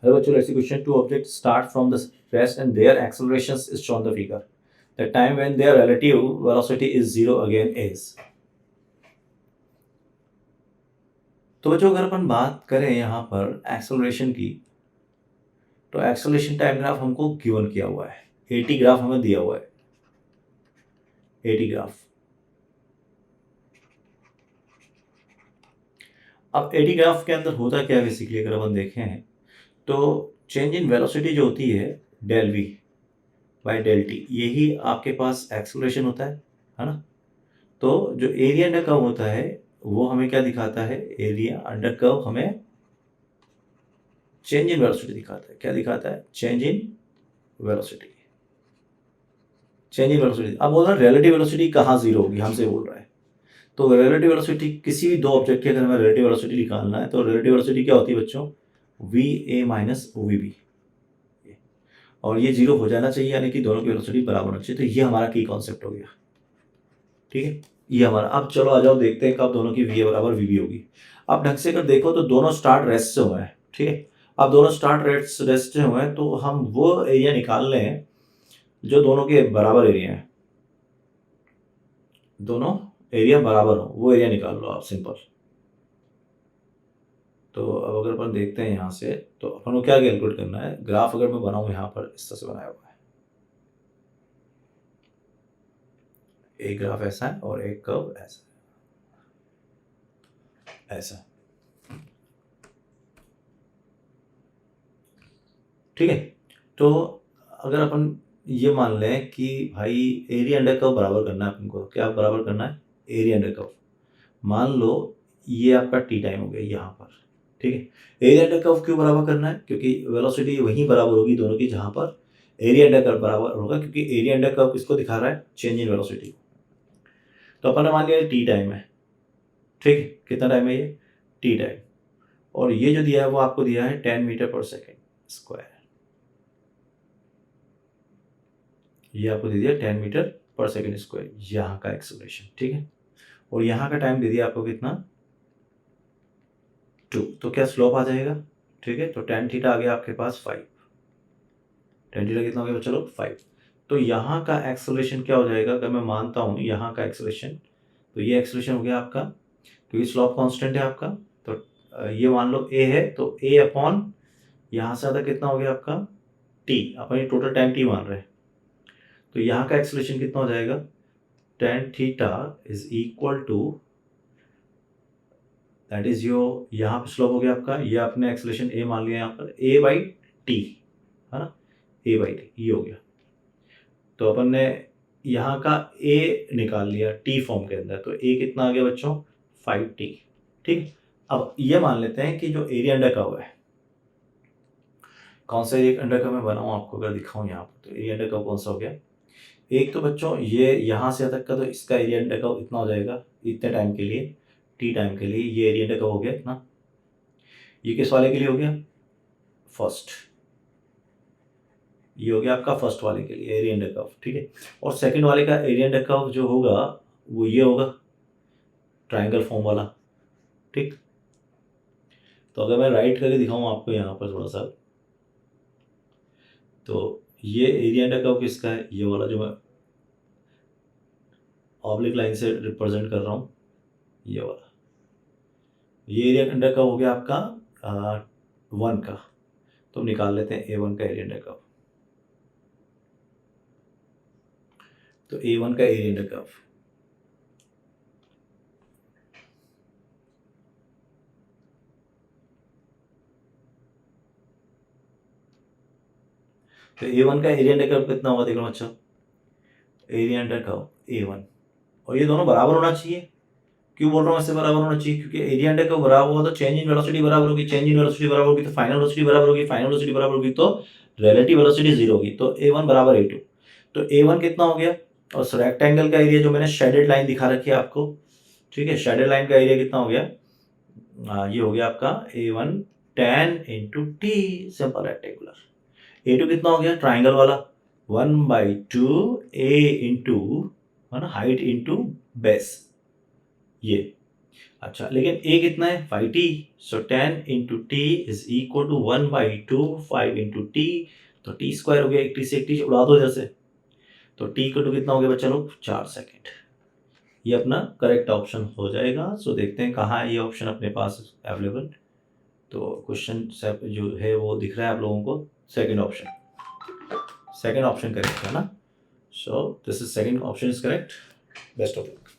Hello बच्चों, let's see question. Two objects start from the rest and their accelerations is shown the figure. The time when their relative velocity is zero again is. तो बच्चों, अगर अपन बात करें यहाँ पर acceleration की, तो एक्सेलरेशन टाइम ग्राफ हमको गिवन किया हुआ है. 80 ग्राफ हमें दिया हुआ है. 80 ग्राफ. अब 80 ग्राफ के अंदर होता क्या है बेसिकली, अगर अपन देखें तो चेंज इन वेलोसिटी जो होती है del V by del T, यही आपके पास एक्सेलरेशन होता है ना. तो जो एरिया अंडर कर्व होता है वो हमें क्या दिखाता है, एरिया अंडर कर्व हमें चेंज इन वेलोसिटी दिखाता है. क्या दिखाता है? Change in velocity. Change in velocity. अब बोल रहा है रिलेटिव वेलोसिटी कहाँ जीरो होगी, हमसे बोल रहा है. तो रिलेटिव वेलोसिटी किसी भी दो ऑब्जेक्ट की अगर हमें रिलेटिव वेलोसिटी निकालना है तो रिलेटिव वेलोसिटी क्या होती है बच्चों? V A minus V B. और ये जीरो हो जाना चाहिए, यानी कि दोनों की वेलोसिटी बराबर होना चाहिए. तो ये हमारा की कॉन्सेप्ट हो गया. ठीक है, ये हमारा. अब चलो आ जाओ, देखते हैं कब दोनों की वी ए बराबर वी बी होगी. अब ढंग से अगर देखो तो दोनों स्टार्ट रेस्ट से हुए हैं. ठीक है, अब दोनों स्टार्ट रेस्ट से हुए हैं तो हम वो एरिया निकाल लें हैं जो दोनों के बराबर एरिया है. दोनों एरिया बराबर हो, वो एरिया निकाल लो आप, सिंपल. तो अब अगर अपन देखते हैं यहाँ से, तो अपन को क्या कैलकुलेट करना है. ग्राफ अगर मैं बनाऊँ यहाँ पर, इस तरह से बनाया हुआ है. एक ग्राफ ऐसा है और एक कर्व ऐसा ऐसा. ठीक है, तो अगर अपन ये मान लें कि भाई एरिया अंडर कर्व बराबर करना है अपन को. क्या बराबर करना है? Area under curve. मान लो ये आपका टी टाइम हो गया यहाँ पर. ठीक है, एरिया अंडर कर्व क्यों बराबर करना है? क्योंकि वेलोसिटी वहीं बराबर होगी दोनों की जहाँ पर एरिया अंडर कर्व बराबर होगा, क्योंकि एरिया अंडर कर्व किसको दिखा रहा है? Change in velocity. तो अपन ने मान लिया टी टाइम है. ठीक है, कितना टाइम है ये? T time. और ये जो दिया है वो आपको दिया है 10 मीटर पर सेकेंड स्क्वायर. ये आपको दे दिया 10 मीटर पर सेकेंड स्क्वायर, यहाँ का एक्सेलरेशन. ठीक है, और यहाँ का टाइम दे दिया आपको कितना? 2. तो क्या स्लोप आ जाएगा? ठीक है, तो tan थीटा आ गया आपके पास 5. tan थीटा कितना हो गया चलो 5. तो यहाँ का एक्सेलरेशन क्या हो जाएगा? अगर मैं मानता हूँ यहाँ का एक्सेलरेशन, तो ये एक्सेलरेशन हो गया आपका, क्योंकि स्लोप कांस्टेंट है आपका. तो ये मान लो a है, तो a अपॉन यहाँ से आधा कितना हो गया आपका? t. अपन ये टोटल टाइम t मान रहे हैं. तो यहाँ का एक्सेलरेशन कितना हो जाएगा? tan theta is equal to, that is your, यहाँ पे स्लोप हो गया आपका, ये आपने एक्सेलरेशन a मान लिया यहाँ पर, a बाई टी, है ना. a बाई टी ये हो गया. तो अपन ने यहाँ का a निकाल लिया t फॉर्म के अंदर, तो a कितना आ गया बच्चों? 5t. ठीक, अब ये मान लेते हैं कि जो एरिया अंडर कर्व है, कौन सा एरिया अंडर कर्व मैं बनाऊँ आपको अगर दिखाऊँ यहाँ पर, तो एरिया अंडर कर्व कौन सा हो गया? एक तो बच्चों ये यहाँ से तक का, तो इसका एरिया अंडर कर्व इतना हो जाएगा इतने टाइम के लिए, टी टाइम के लिए. ये एरिया अंडर कर्व हो गया इतना. ये किस वाले के लिए हो गया? फर्स्ट. ये हो गया आपका फर्स्ट वाले के लिए एरिया अंडर कर्व. ठीक है, और सेकंड वाले का एरिया अंडर कर्व जो होगा वो ये होगा, ट्रायंगल फॉर्म वाला. ठीक, तो अगर मैं राइट करके दिखाऊँ आपको यहाँ पर थोड़ा सा, तो ये एरिया अंडर कर्व किसका है? ये वाला जो मैं ऑब्लिक लाइन से रिप्रेजेंट कर रहा हूँ, ये वाला. ये एरिया अंडर कर्व हो गया आपका 1 का. तो निकाल लेते हैं A1 का एरिया अंडर कर्व. तो A1 का एरिया अंडर कर्व, तो A1 का एरिया अंडर कर्व कितना होगा? देख लो अच्छा, एरिया अंडर कर्व A1, और ये दोनों बराबर होना चाहिए. क्यों बोल रहा हूँ ऐसे बराबर होना चाहिए? क्योंकि एरिया अंडर कर्व बराबर होगा तो चेंज इन वेलोसिटी बराबर होगी, चेंज इन वेलोसिटी बराबर होगी तो फाइनल वेलोसिटी बराबर होगी, फाइनल वेलोसिटी बराबर होगी तो रिलेटिव वेलोसिटी 0 होगी. तो A1 बराबर A2. तो A1 कितना हो गया? और रेक्टेंगल का एरिया जो मैंने शेडेड लाइन दिखा रखी है आपको, ठीक है, शेडेड लाइन का एरिया कितना हो गया? ये हो गया आपका A1 tan into T, simple rectangular. A2 कितना हो गया? ट्राइंगल वाला, 1/2 A इंटू, है ना, हाइट इंटू बेस. ये अच्छा, लेकिन a कितना है 5t, so 10 into T is equal to 1/2 5 into T, तो टी स्क्वायर हो गया, एक टी से एक टी उड़ा दो इधर से, तो टी इक्वल टू कितना हो गया बच्चा लोग 4 सेकेंड। ये अपना करेक्ट ऑप्शन हो जाएगा। सो देखते हैं कहाँ है ये ऑप्शन अपने पास अवेलेबल। तो क्वेश्चन जो है वो दिख रहा है आप लोगों को, सेकेंड ऑप्शन करेक्ट है ना। So this is second option is correct. Best of luck.